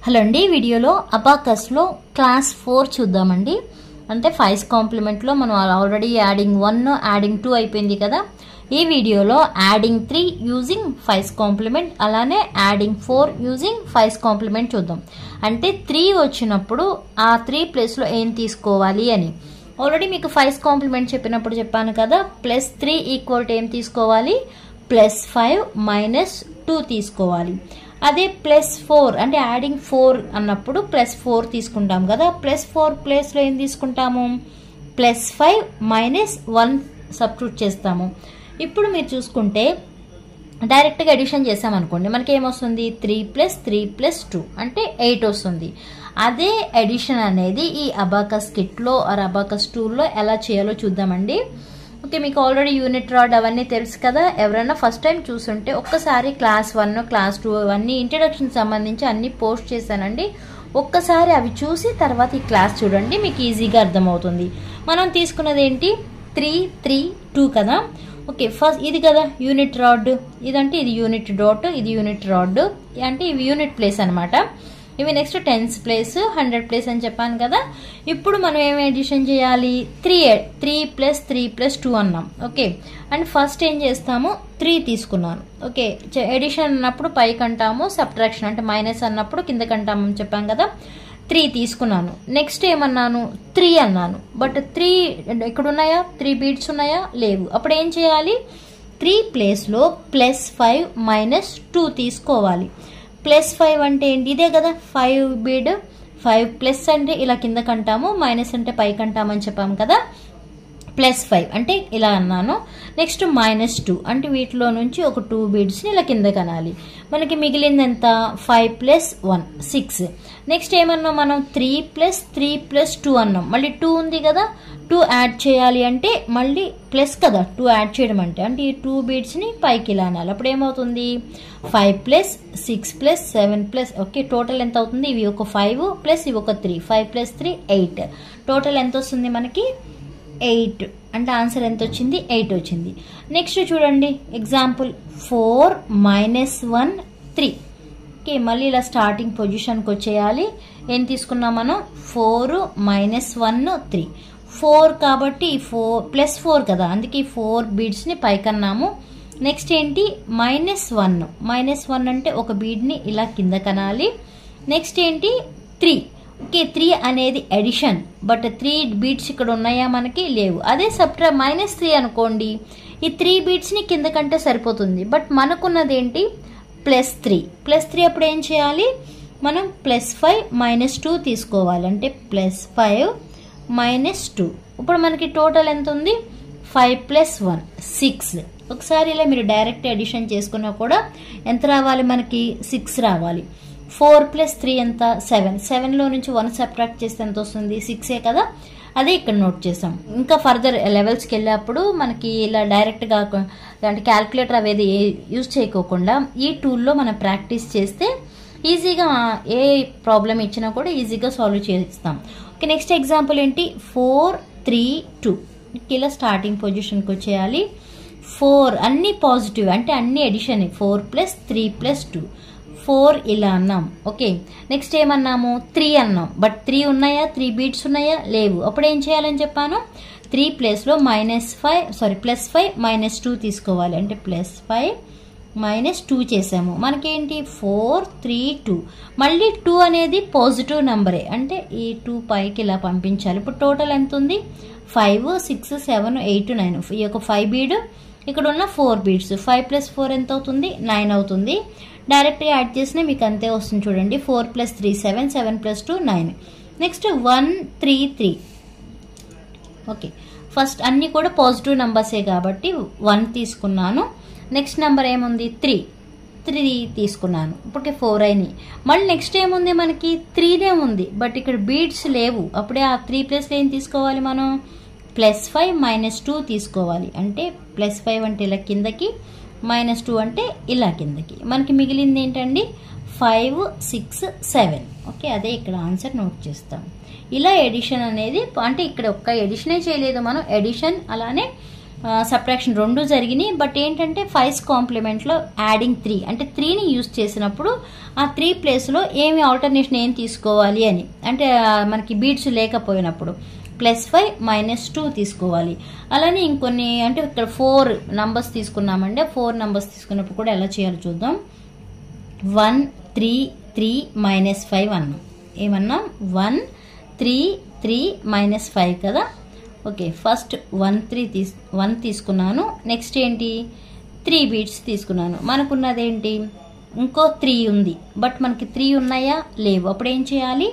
Hello అండి, వీడియోలో అబాకస్లో class 4 చూద్దామండి. అంటే 5's కాంప్లిమెంట్లో మనం ఆల్రెడీ యాడింగ్ 1 యాడింగ్ 2 అయిపోయింది కదా. ఈ వీడియోలో యాడింగ్ 3 యూజింగ్ 5's కాంప్లిమెంట్, అలానే యాడింగ్ 4 యూజింగ్ 5's కాంప్లిమెంట్ చూద్దాం. అంటే 3 వచ్చినప్పుడు ఆ 3 ప్లేస్లో ఏం తీసుకోవాలి అని ఆల్రెడీ మీకు 5's కాంప్లిమెంట్ చెప్పినప్పుడు చెప్పాను కదా. +3 ఈక్వల్ టు ఏం తీసుకోవాలి, +5 - 2 తీసుకోవాలి. అదే +4 అంటే యాడింగ్ 4 అన్నప్పుడు +4 తీసుకుంటాం కదా. +4 ప్లేస్లో ఏం తీసుకుంటాము, +5 - 1 సబ్స్టిట్యూట్ చేస్తాము. ఇప్పుడు మీరు చూసుకుంటే డైరెక్ట్గా ఎడిషన్ చేసామనుకోండి, మనకి ఏమొస్తుంది, 3 + 3 + 2 అంటే 8 వస్తుంది. అదే ఎడిషన్ అనేది ఈ అబాకస్ కిట్లో ఆర్ అబాకస్ టూల్లో ఎలా చేయాలో చూద్దామండి. ఓకే, మీకు ఆల్రెడీ యూనిట్ రాడ్ అవన్నీ తెలుసు కదా. ఎవరైనా ఫస్ట్ టైం చూస్తుంటే ఒక్కసారి క్లాస్ 1 క్లాస్ 2 అవన్నీ ఇంట్రడక్షన్ సంబంధించి అన్ని పోస్ట్ చేశానండి. ఒక్కసారి అవి చూసి తర్వాత ఈ క్లాస్ చూడండి, మీకు ఈజీగా అర్థమవుతుంది. మనం తీసుకున్నది ఏంటి, 3 3 2 కదా. ఓకే, ఫస్ట్ ఇది కదా యూనిట్ రాడ్, ఇదంటే ఇది యూనిట్ డాట్, ఇది యూనిట్ రాడ్, అంటే ఇవి యూనిట్ ప్లేస్ అనమాట. ఇవి నెక్స్ట్ 10's ప్లేస్, 100 ప్లేస్ అని చెప్పాను కదా. ఇప్పుడు మనం ఏమి ఎడిషన్ చేయాలి, 3 + 3 + 2 అన్నాం. ఓకే, అండ్ ఫస్ట్ ఏం చేస్తాము, 3 తీసుకున్నాను. ఓకే, ఎడిషన్ అన్నప్పుడు పైకి అంటాము, సబ్ట్రాక్షన్ అంటే మైనస్ అన్నప్పుడు కిందకి అంటాము చెప్పాం కదా. 3 తీసుకున్నాను. నెక్స్ట్ ఏమన్నాను, 3 అన్నాను. బట్ 3 ఇక్కడ ఉన్నాయా, 3 బీడ్స్ ఉన్నాయా, లేవు. అప్పుడు ఏం చేయాలి, 3 ప్లేస్లో +5 - 2 తీసుకోవాలి. +5 అంటే ఏంటి, ఇదే కదా 5 బీడ్. 5 ప్లస్ అంటే ఇలా కిందకి అంటాము, మైనస్ అంటే పైకి అంటామని చెప్పాము కదా. +5 అంటే ఇలా అన్నాను. నెక్స్ట్ -2 అంటే వీటిలో నుంచి ఒక 2 బీడ్స్ని ఇలా కిందకి అనాలి. మనకి మిగిలింది ఎంత, 5 + 1 6. నెక్స్ట్ ఏమన్నాం మనం, 3 + 3 + 2 అన్నాం. మళ్ళీ 2 ఉంది కదా, 2 యాడ్ చేయాలి అంటే మళ్ళీ ప్లస్ కదా 2 యాడ్ చేయడం అంటే ఈ 2 బీడ్స్ని పైకి ఇలా అనాలి. అప్పుడు ఏమవుతుంది, 5 + 6 + 7 ఓకే, టోటల్ ఎంత అవుతుంది, ఇవి ఒక 5 ప్లస్ ఇవి ఒక 3, 5 + 3 8. టోటల్ ఎంత వస్తుంది మనకి, 8. అంటే ఆన్సర్ ఎంత వచ్చింది, 8 వచ్చింది. నెక్స్ట్ చూడండి ఎగ్జాంపుల్ 4 - 1 3. ఓకే, మళ్ళీ ఇలా స్టార్టింగ్ పొజిషన్కి వచ్చేయాలి. ఏం తీసుకున్నాం మనం, 4 - 1 3. 4 కాబట్టి 4 +4 కదా, అందుకే 4 బీడ్స్ని పైకన్నాము. నెక్స్ట్ ఏంటి, -1 అంటే ఒక బీడ్ని ఇలా కింద కనాలి. నెక్స్ట్ ఏంటి, 3. ఓకే, 3 అనేది ఎడిషన్, బట్ 3 బీట్స్ ఇక్కడ ఉన్నాయా, మనకి లేవు. అదే -3 అనుకోండి, ఈ 3 బీట్స్ని కింద కంటే సరిపోతుంది. బట్ మనకున్నది ఏంటి, +3 అప్పుడు ఏం చేయాలి, మనం +5 - 2 తీసుకోవాలి. అంటే +5 - 2. ఇప్పుడు మనకి టోటల్ ఎంత ఉంది, 5 + 1 6. ఒకసారి ఇలా మీరు డైరెక్ట్ ఎడిషన్ చేసుకున్నా కూడా ఎంత రావాలి, మనకి 6 రావాలి. 4 + 3 ఎంత, 7. 7లో నుంచి 1 సబ్ట్రాక్ట్ చేస్తే ఎంత వస్తుంది, 6 కదా. అదే ఇక్కడ నోట్ చేసాం. ఇంకా ఫర్దర్ లెవెల్స్కి వెళ్ళేప్పుడు మనకి ఇలా డైరెక్ట్గా అంటే క్యాల్కులేటర్ అవేది యూజ్ చేయకోకుండా ఈ టూల్లో మనం ప్రాక్టీస్ చేస్తే ఈజీగా ఏ ప్రాబ్లం ఇచ్చినా కూడా ఈజీగా సాల్వ్ చేస్తాం. ఓకే, నెక్స్ట్ ఎగ్జాంపుల్ ఏంటి, 4 3 2. ఇలా స్టార్టింగ్ పొజిషన్కి వచ్చేయాలి. 4 అన్ని పాజిటివ్ అంటే అన్ని ఎడిషన్, 4 + 3 + 2. 4 ఇలా అన్నాం. ఓకే, నెక్స్ట్ ఏమన్నాము, 3 అన్నాం. బట్ 3 ఉన్నాయా, 3 బీట్స్ ఉన్నాయా, లేవు. అప్పుడు ఏం చేయాలని చెప్పాను, 3 ప్లేస్లో +5 - 2 తీసుకోవాలి. అంటే +5 - 2 చేసాము. మనకేంటి 4 3 2. మళ్ళీ 2 అనేది పాజిటివ్ నెంబరే, అంటే ఈ 2 పైకి ఇలా పంపించాలి. ఇప్పుడు టోటల్ ఎంత ఉంది, 5 6 7 8 9. ఈ యొక్క 5 బీడ్, ఇక్కడ ఉన్న 4 బీడ్స్, 5 + 4 ఎంత అవుతుంది, 9 అవుతుంది. డైరెక్ట్గా యాడ్ చేసినా మీకు అంతే వస్తుంది చూడండి. 4 + 3 7, 7 + 2 9. నెక్స్ట్ 1 3 3. ఓకే, ఫస్ట్ అన్నీ కూడా పాజిటివ్ నెంబర్సే కాబట్టి 1 తీసుకున్నాను. నెక్స్ట్ నెంబర్ ఏముంది, 3 తీసుకున్నాను. ఇప్పటికే 4 అయినాయి. మళ్ళీ నెక్స్ట్ ఏముంది, మనకి 3నే ఉంది, బట్ ఇక్కడ బీడ్స్ లేవు. అప్పుడే ఆ 3 ప్లేస్లో ఏం తీసుకోవాలి మనం, +5 - 2 తీసుకోవాలి. అంటే +5 అంటే ఇలా కిందకి, -2 అంటే ఇలా కిందకి. మనకి మిగిలింది ఏంటండి, 5 6 7. ఓకే, అదే ఇక్కడ ఆన్సర్ నోట్ చేస్తాం. ఇలా ఎడిషన్ అనేది అంటే ఇక్కడ ఒక్క ఎడిషనే చేయలేదు మనం, ఎడిషన్ అలానే సబ్ట్రాక్షన్ రెండు జరిగినాయి. బట్ ఏంటంటే 5's కాంప్లిమెంట్లో యాడింగ్ 3 అంటే 3ని యూజ్ చేసినప్పుడు ఆ 3 ప్లేస్లో ఏమి ఆల్టర్నేషన్ ఏం తీసుకోవాలి అని, అంటే మనకి బీట్స్ లేకపోయినప్పుడు +5 -2 తీసుకోవాలి. అలానే ఇంకొన్ని అంటే ఇక్కడ 4 నంబర్స్ తీసుకున్నామంటే 4 నంబర్స్ తీసుకున్నప్పుడు కూడా ఎలా చేయాలో చూద్దాం. 1 3 3 -5 అన్నాం. ఏమన్నా 1 3 3 -5 కదా. ఓకే, ఫస్ట్ 1 తీసుకున్నాను. నెక్స్ట్ ఏంటి 3 బీట్స్ తీసుకున్నాను. మనకున్నది ఏంటి ఇంకో 3 ఉంది, బట్ మనకి 3 ఉన్నాయా లేవు. అప్పుడు ఏం చేయాలి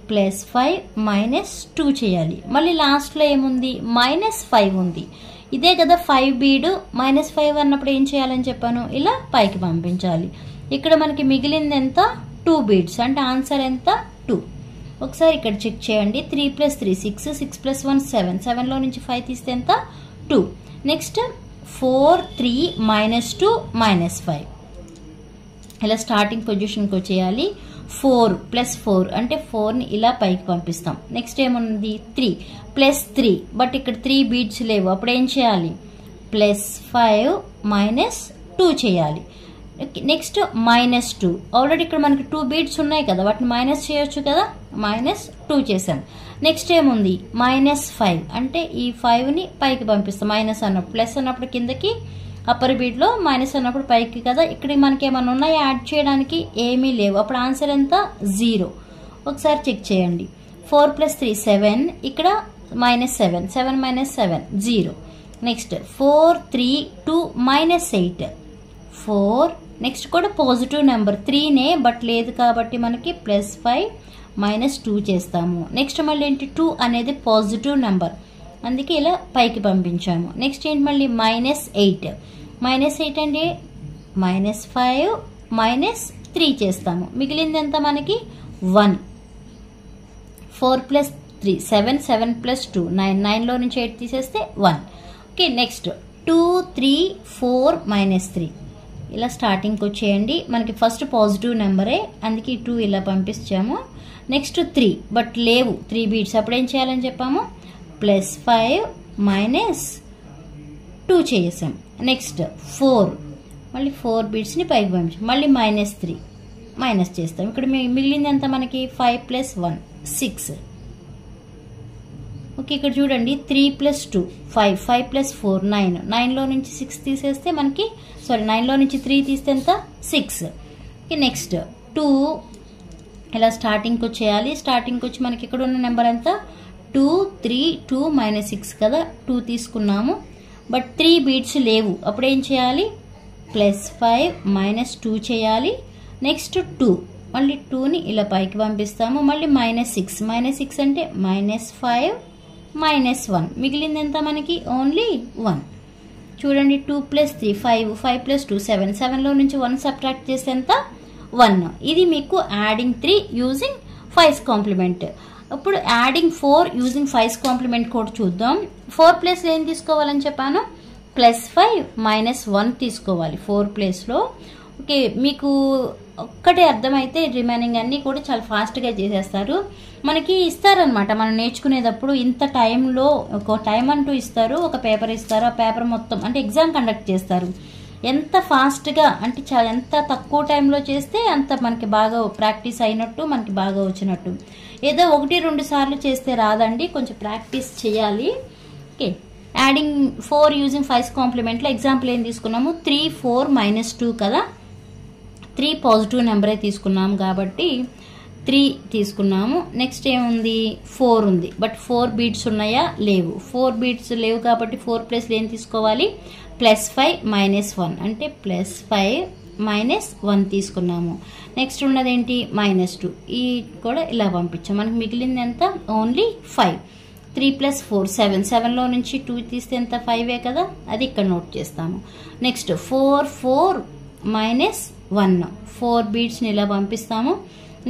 +5 -2 చేయాలి. మళ్ళీ లాస్ట్లో ఏముంది -5 ఉంది. ఇదే కదా 5 బీడు -5 అన్నప్పుడు ఏం చేయాలని చెప్పాను, ఇలా పైకి పంపించాలి. ఇక్కడ మనకి మిగిలింది ఎంత 2 బీడ్స్, అంటే ఆన్సర్ ఎంత 2. ఒకసారి ఇక్కడ చెక్ చేయండి. 3 + 3 6, 6 + 1 7, 7లో నుంచి 5 తీస్తే ఎంత 2. నెక్స్ట్ 4 3 -2 -5 ఇలా స్టార్టింగ్ పొజిషన్కి వచ్చేయాలి. 4 + 4 అంటే 4ని ఇలా పైకి పంపిస్తాం. నెక్స్ట్ ఏముంది 3 + 3, బట్ ఇక్కడ 3 బీడ్స్ లేవు. అప్పుడు ఏం చేయాలి +5 -2 చేయాలి. నెక్స్ట్ -2, ఆల్రెడీ ఇక్కడ మనకి 2 బీడ్స్ ఉన్నాయి కదా, వాటిని మైనస్ చేయొచ్చు కదా, -2 చేసాం. నెక్స్ట్ ఏముంది -5 అంటే ఈ 5ని పైకి పంపిస్తాం. మైనస్ అన్నప్పుడు, ప్లస్ అన్నప్పుడు కిందకి, అప్పర్ బీడ్లో, మైనస్ అన్నప్పుడు పైకి కదా. ఇక్కడ మనకి ఏమైనా ఉన్నాయా యాడ్ చేయడానికి, ఏమీ లేవు. అప్పుడు ఆన్సర్ ఎంత 0. ఒకసారి చెక్ చేయండి. 4 + 3 7, ఇక్కడ -7, 7 - 7 0. నెక్స్ట్ 4 3 2 -8 4. నెక్స్ట్ కూడా పాజిటివ్ నెంబర్ 3నే, బట్ లేదు కాబట్టి మనకి +5 -2 చేస్తాము. నెక్స్ట్ మళ్ళీ ఏంటి 2 అనేది పాజిటివ్ నెంబర్, అందుకే ఇలా పైకి పంపించాము. నెక్స్ట్ ఏంటి మళ్ళీ -8, -8 అంటే -5 -3 చేస్తాము. మిగిలింది ఎంత మనకి 1. 4 + 3 7, 7 + 2 9, 9లో నుంచి 8 తీసేస్తే 1. ఓకే, నెక్స్ట్ 2 3 4 -3 ఇలా స్టార్టింగ్కి వచ్చేయండి. మనకి ఫస్ట్ పాజిటివ్ నెంబరే, అందుకే 2 ఇలా పంపించాము. నెక్స్ట్ 3, బట్ లేవు 3 బీట్స్. అప్పుడు ఏం చేయాలని చెప్పాము +5 -2 చేసాం. నెక్స్ట్ 4, మళ్ళీ 4 బీట్స్ని పైకి పంపించాం. మళ్ళీ -3 మైనస్ చేస్తాం. ఇక్కడ మిగిలింది ఎంత మనకి 5 + 1 6. ఓకే, ఇక్కడ చూడండి 3 + 2 5, 5 + 4 9, 9లో నుంచి 6 తీసేస్తే మనకి 9లో నుంచి 3 తీస్తే ఎంత 6. ఓకే, నెక్స్ట్ 2 ఇలా స్టార్టింగ్కి వచ్చేయాలి. స్టార్టింగ్కి వచ్చి మనకి ఇక్కడ ఉన్న నెంబర్ ఎంత 2 3 2 -6 కదా. 2 తీసుకున్నాము, బట్ 3 బీట్స్ లేవు. అప్పుడు ఏం చేయాలి +5 -2 చేయాలి. నెక్స్ట్ 2, మళ్ళీ 2ని ఇలా పైకి పంపిస్తాము. మళ్ళీ -6, -6 అంటే -5 -1. మిగిలింది ఎంత మనకి ఓన్లీ 1. చూడండి 2 + 3 5, 5 + 2 7, 7లో నుంచి 1 సబ్ట్రాక్ట్ చేస్తే ఎంత 1. ఇది మీకు యాడింగ్ 3 యూజింగ్ 5's కాంప్లిమెంట్. ఇప్పుడు యాడింగ్ 4 యూజింగ్ 5's కాంప్లిమెంట్ కూడా చూద్దాం. 4 ప్లేస్లో ఏం తీసుకోవాలని చెప్పాను +5 -1 తీసుకోవాలి 4 ప్లేస్లో. ఓకే, మీకు ఒక్కటే అర్థమైతే రిమైనింగ్ అన్నీ కూడా చాలా ఫాస్ట్గా చేసేస్తారు. మనకి ఇస్తారనమాట మనం నేర్చుకునేటప్పుడు ఇంత టైంలో ఒక టైం అంటూ ఇస్తారు, ఒక పేపర్ ఇస్తారు. ఆ పేపర్ మొత్తం అంటే ఎగ్జామ్ కండక్ట్ చేస్తారు. ఎంత ఫాస్ట్గా అంటే ఎంత తక్కువ టైంలో చేస్తే అంత మనకి బాగా ప్రాక్టీస్ అయినట్టు, మనకి బాగా వచ్చినట్టు. ఏదో 1-2 సార్లు చేస్తే రాదండి, కొంచెం ప్రాక్టీస్ చేయాలి. ఓకే, యాడింగ్ 4 యూజింగ్ 5's కాంప్లిమెంట్లో ఎగ్జాంపుల్ ఏం తీసుకున్నాము 3 4 -2 కదా. 3 పాజిటివ్ నెంబరే తీసుకున్నాము కాబట్టి 3 తీసుకున్నాము. నెక్స్ట్ ఏముంది 4 ఉంది, బట్ 4 బీట్స్ ఉన్నాయా లేవు. 4 బీట్స్ లేవు కాబట్టి 4 ప్లేస్లో ఏం తీసుకోవాలి +5 -1 అంటే +5 -1 తీసుకున్నాము. నెక్స్ట్ ఉన్నది ఏంటి -2, ఈ కూడా ఇలా పంపించాం. మనకి మిగిలింది ఎంత ఓన్లీ 5. 3 + 4 7, 7లో నుంచి 2 తీస్తే ఎంత 5ఏ కదా, అది ఇక్కడ నోట్ చేస్తాము. నెక్స్ట్ 4 4 -1 4 బీట్స్ని ఇలా పంపిస్తాము.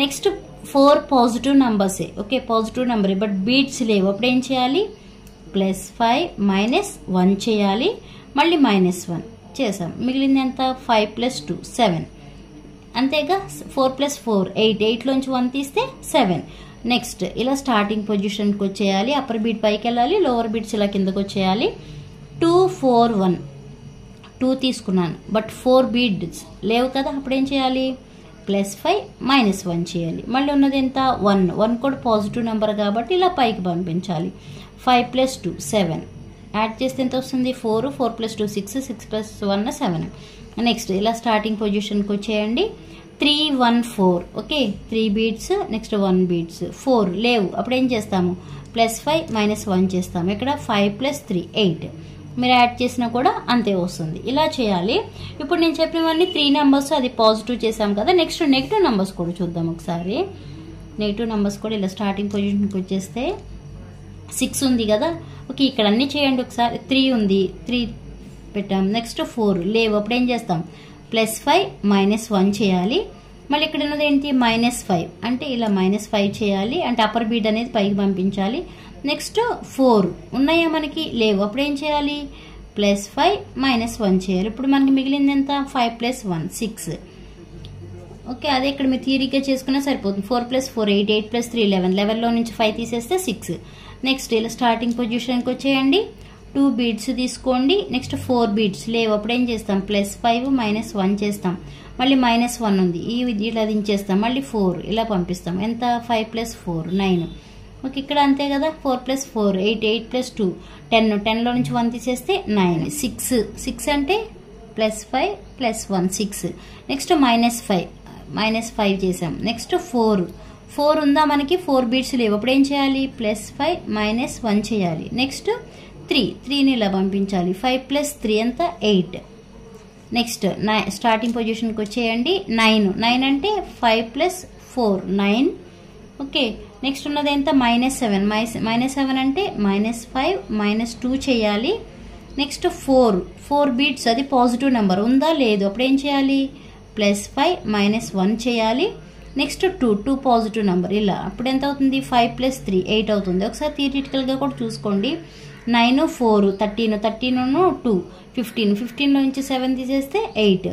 నెక్స్ట్ 4 పాజిటివ్ నెంబర్సే, ఓకే పాజిటివ్ నెంబరే, బట్ బీట్స్ లేవు. అప్పుడు ఏం చేయాలి +5 -1 చేయాలి. మళ్ళీ -1 చేసాం. మిగిలింది ఎంత 5 + 2 7, అంతేగా. 4 + 4 8, 8లోంచి 1 తీస్తే 7. నెక్స్ట్ ఇలా స్టార్టింగ్ పొజిషన్కి వచ్చేయాలి. అప్పర్ బీట్ పైకి వెళ్ళాలి, లోవర్ బీట్స్ ఇలా కిందకు వచ్చేయాలి. 2 4 1 2 తీసుకున్నాను బట్ 4 బీడ్స్ లేవు కదా, అప్పుడు ఏం చేయాలి, +5 -1 చేయాలి. మళ్ళీ ఉన్నది ఎంత, 1 కూడా పాజిటివ్ నెంబర్ కాబట్టి ఇలా పైకి పంపించాలి. 5 + 2 7 యాడ్ చేస్తే ఎంత వస్తుంది, 4 + 2 6 6 + 1 7. నెక్స్ట్ ఇలా స్టార్టింగ్ పొజిషన్కి వచ్చేయండి. 3 1 4 ఓకే, 3 బీడ్స్ నెక్స్ట్ 1 బీడ్స్ 4 లేవు, అప్పుడు ఏం చేస్తాము, +5 -1 చేస్తాము. ఇక్కడ 5 + 3 8 మీరు యాడ్ చేసినా కూడా అంతే వస్తుంది. ఇలా చేయాలి. ఇప్పుడు నేను చెప్పినవన్నీ 3 నెంబర్స్ అది పాజిటివ్ చేసాం కదా. నెక్స్ట్ నెగిటివ్ నెంబర్స్ కూడా చూద్దాం ఒకసారి. నెగిటివ్ నెంబర్స్ కూడా ఇలా స్టార్టింగ్ పొజిషన్కి వచ్చేస్తే 6 ఉంది కదా, ఓకే ఇక్కడ అన్నీ చేయండి ఒకసారి. 3 ఉంది, 3 పెట్టాం. నెక్స్ట్ 4 లేవు, అప్పుడు ఏం చేస్తాం, +5 -1 చేయాలి. మళ్ళీ ఇక్కడ ఉన్నది ఏంటి, -5 అంటే ఇలా -5 చేయాలి, అంటే అప్పర్ బీడ్ అనేది పైకి పంపించాలి. నెక్స్ట్ 4 ఉన్నాయా మనకి, లేవు, అప్పుడు ఏం చేయాలి, +5 -1 చేయాలి. ఇప్పుడు మనకి మిగిలింది ఎంత, 5 + 1 6 ఓకే. అదే ఇక్కడ మీరు థియరీగా చేసుకున్నా సరిపోతుంది. 4 + 4 8 8 + 3 11 11లో నుంచి 5 తీసేస్తే 6. నెక్స్ట్ ఇలా స్టార్టింగ్ పొజిషన్కి వచ్చేయండి. 2 బీడ్స్ తీసుకోండి. నెక్స్ట్ 4 బీడ్స్ లేవు, అప్పుడు ఏం చేస్తాం, +5 -1 చేస్తాం. మళ్ళీ -1 ఉంది, ఇలా దించేస్తాం. మళ్ళీ 4 ఇలా పంపిస్తాం. ఎంత, 5 + 4 9 ఓకే. ఇక్కడ అంతే కదా, 4 + 4 8 8 + 2 10 10లో నుంచి 1 తీసేస్తే 9 6 6 అంటే +5 + 1 6. నెక్స్ట్ -5 చేసాం. నెక్స్ట్ 4 ఉందా మనకి, 4 బీడ్స్ లేవు, అప్పుడు ఏం చేయాలి, +5 -1 చేయాలి. నెక్స్ట్ 3ని ఇలా పంపించాలి. 5 + 3 ఎంత, 8. నెక్స్ట్ స్టార్టింగ్ పొజిషన్కి వచ్చేయండి. 9 అంటే 5 + 4 9 ఓకే. నెక్స్ట్ ఉన్నది ఎంత, -7 -7 అంటే -5 -2 చేయాలి. నెక్స్ట్ 4 బీట్స్ అది పాజిటివ్ నెంబర్ ఉందా, లేదు, అప్పుడు ఏం చేయాలి, +5 -1 చేయాలి. నెక్స్ట్ 2 పాజిటివ్ నెంబర్ ఇలా, అప్పుడు ఎంత అవుతుంది, 5 + 3 8 అవుతుంది. ఒకసారి థియరిటికల్గా కూడా చూసుకోండి. 9 4 13 13 2 15 15లో నుంచి 7 తీసేస్తే 8.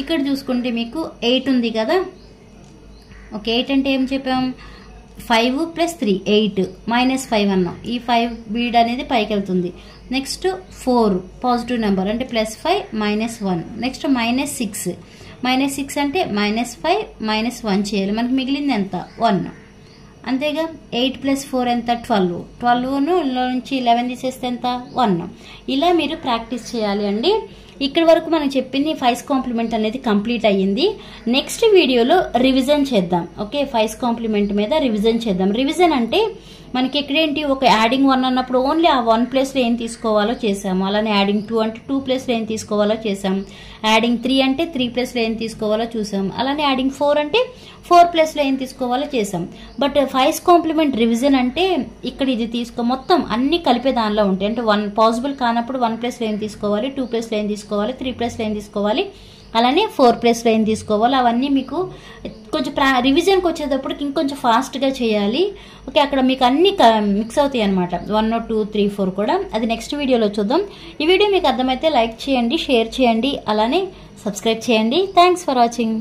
ఇక్కడ చూసుకుంటే మీకు 8 ఉంది కదా, ఓకే. 8 అంటే ఏం చెప్పాం, 5 + 3 8 -5 అన్నాం. ఈ 5 బీడ్ అనేది పైకి వెళ్తుంది. నెక్స్ట్ 4 పాజిటివ్ నెంబర్ అంటే +5 -1. నెక్స్ట్ -6 అంటే -5 -1 చేయాలి. మనకి మిగిలింది ఎంత, 1 అంతేగా. 8 + 4 ఎంత, 12లో నుంచి 11 తీసేస్తే ఎంత, 1. ఇలా మీరు ప్రాక్టీస్ చేయాలి అండి. ఇక్కడ వరకు మనం చెప్పింది 5's కాంప్లిమెంట్ అనేది కంప్లీట్ అయ్యింది. నెక్స్ట్ వీడియోలో రివిజన్ చేద్దాం. ఓకే, 5's కాంప్లిమెంట్ మీద రివిజన్ చేద్దాం. రివిజన్ అంటే మనకి ఎక్కడేంటి, ఒక యాడింగ్ 1 అన్నప్పుడు ఓన్లీ ఆ 1 ప్లేస్లో ఏం తీసుకోవాలో చేసాము. అలానే యాడింగ్ 2 అంటే 2 ప్లేస్లో ఏం తీసుకోవాలో చేసాము. యాడింగ్ 3 అంటే 3 ప్లేస్లో ఏం తీసుకోవాలో చూసాం. అలానే యాడింగ్ 4 అంటే 4 ప్లేస్లో ఏం తీసుకోవాలో చేసాం. బట్ 5's కాంప్లిమెంట్ రివిజన్ అంటే ఇక్కడ ఇది మొత్తం అన్ని కలిపే దానిలో ఉంటాయి. అంటే 1 పాసిబుల్ కానప్పుడు 1 ప్లేస్లో ఏం తీసుకోవాలి, 2 ప్లేస్లో ఏం తీసుకోవాలి, 3 ప్లేస్లో ఏం తీసుకోవాలి, అలానే 4 ప్లేస్లో ఏం తీసుకోవాలి, అవన్నీ మీకు కొంచెం రివిజన్కి వచ్చేటప్పటికి ఇంకొంచెం ఫాస్ట్గా చేయాలి. ఓకే, అక్కడ మీకు అన్ని మిక్స్ అవుతాయి అనమాట. 1 2 3 4 కూడా. అది నెక్స్ట్ వీడియోలో చూద్దాం. ఈ వీడియో మీకు అర్థమైతే లైక్ చేయండి, షేర్ చేయండి, అలానే సబ్స్క్రైబ్ చేయండి. Thanks for watching.